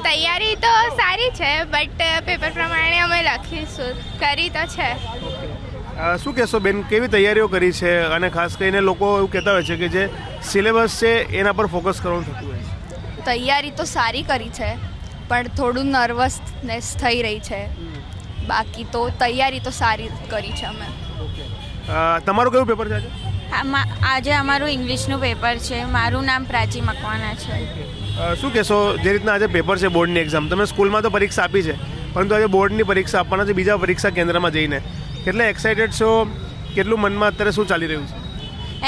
તૈયારી તો સારી છે, બટ પેપર પ્રમાણે અમે લખીશું. કરી તો છે. શું કહેશો બેન, કેવી તૈયારીઓ કરી છે? અને ખાસ કરીને લોકો એવું કહેતા હોય છે કે જે સિલેબસ છે એના પર ફોકસ કરવાનું થતું હોય છે. તૈયારી તો સારી કરી છે, પણ થોડું નર્વસનેસ થઈ રહી છે. બાકી તો તૈયારી તો સારી કરી છે અમે. તમારું કયું પેપર છે આજે? આજે અમારું ઇંગ્લિશનું પેપર છે. મારું નામ પ્રાચી મકવાના છે. શું કહેશો, જે રીતના આજે પેપર છે બોર્ડની એક્ઝામ, તમે સ્કૂલમાં તો પરીક્ષા આપી છે, પરંતુ આજે બોર્ડની પરીક્ષા આપવાના છે બીજા પરીક્ષા કેન્દ્રમાં જઈને, કેટલા એક્સાઇટેડ છો? કેટલું મનમાં અત્યારે શું ચાલી રહ્યું છે?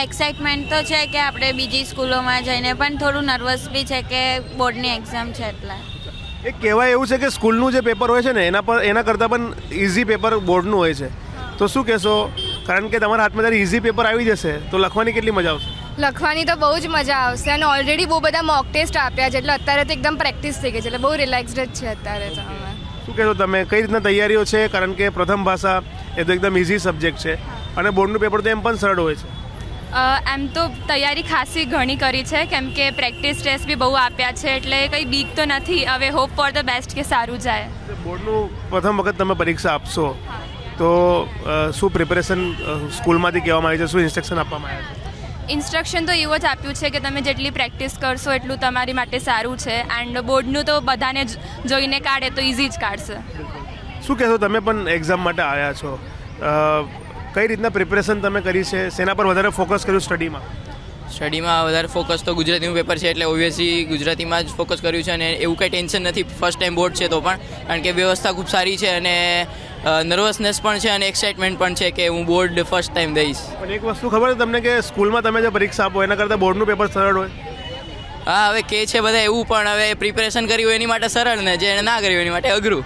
એક્સાઇટમેન્ટ તો છે કે આપણે બીજી સ્કૂલોમાં જઈને, પણ થોડું નર્વસ બી છે કે બોર્ડની એક્ઝામ છે એટલે. એક કહેવાય એવું છે કે સ્કૂલનું જે પેપર હોય છે ને એના કરતાં પણ ઇઝી પેપર બોર્ડનું હોય છે, તો શું કહેશો? કારણ કે તમારા હાથમાં જ્યારે ઇઝી પેપર આવી જશે તો લખવાની કેટલી મજા આવશે? લખવાની તો બહુ જ મજા આવશે, અને ઓલરેડી બહુ બધા મોક ટેસ્ટ આપ્યા છે, એટલે અત્યારે તો એકદમ પ્રેક્ટિસ થઈ ગઈ છે, એટલે બહુ રિલેક્સ્ડ જ છે અત્યારે તો અમે. શું કહેશો તમે, કઈ રીતના તૈયારીઓ છે? કારણ કે પ્રથમ ભાષા એ તો એકદમ ઇઝી સબ્જેક્ટ છે, અને બોર્ડનું પેપર તો એમ પણ સરળ હોય છે. એમ તો તૈયારી ખાસી ઘણી કરી છે, કેમ કે પ્રેક્ટિસ ટેસ્ટ બી બહુ આપ્યા છે, એટલે કંઈ બીક તો નથી. હવે હોપ ફોર ધ બેસ્ટ કે સારું જાય. બોર્ડનું પ્રથમ વખત તમે પરીક્ષા આપશો તો શું પ્રિપેરેશન સ્કૂલમાંથી કહેવામાં આવી છે, શું ઇન્સ્ટ્રક્શન આપવામાં આવ્યા છે? ઇન્સ્ટ્રક્શન તો એવું જ આપ્યું છે કે તમે જેટલી પ્રેક્ટિસ કરશો એટલું તમારી માટે સારું છે. એન્ડ બોર્ડનું તો બધાને જોઈને કાઢે તો ઇઝી જ કાઢશે. શું કહેશો, તમે પણ એક્ઝામ માટે આવ્યા છો, કઈ રીતના પ્રિપેરેશન તમે કરી છે? શેના પર વધારે ફોકસ કર્યું સ્ટડીમાં? સ્ટડીમાં વધારે ફોકસ તો ગુજરાતીનું પેપર છે એટલે ઓબ્વિયસલી ગુજરાતીમાં જ ફોકસ કર્યું છે, અને એવું કંઈ ટેન્શન નથી. ફર્સ્ટ ટાઈમ બોર્ડ છે તો પણ, કારણ કે વ્યવસ્થા ખૂબ સારી છે, અને નર્વસનેસ પણ છે, અને એક્સાઇટમેન્ટ પણ છે કે હું બોર્ડ ફર્સ્ટ ટાઈમ દઈશ. પણ એક વસ્તુ ખબર છે તમને કે સ્કૂલમાં તમે જે પરીક્ષા આપો એના કરતાં બોર્ડનું પેપર સરળ હોય? હા, હવે કે છે બધા એવું, પણ હવે પ્રિપેરેશન કર્યું એની માટે સરળ ને જે ના કર્યું એની માટે અઘરું.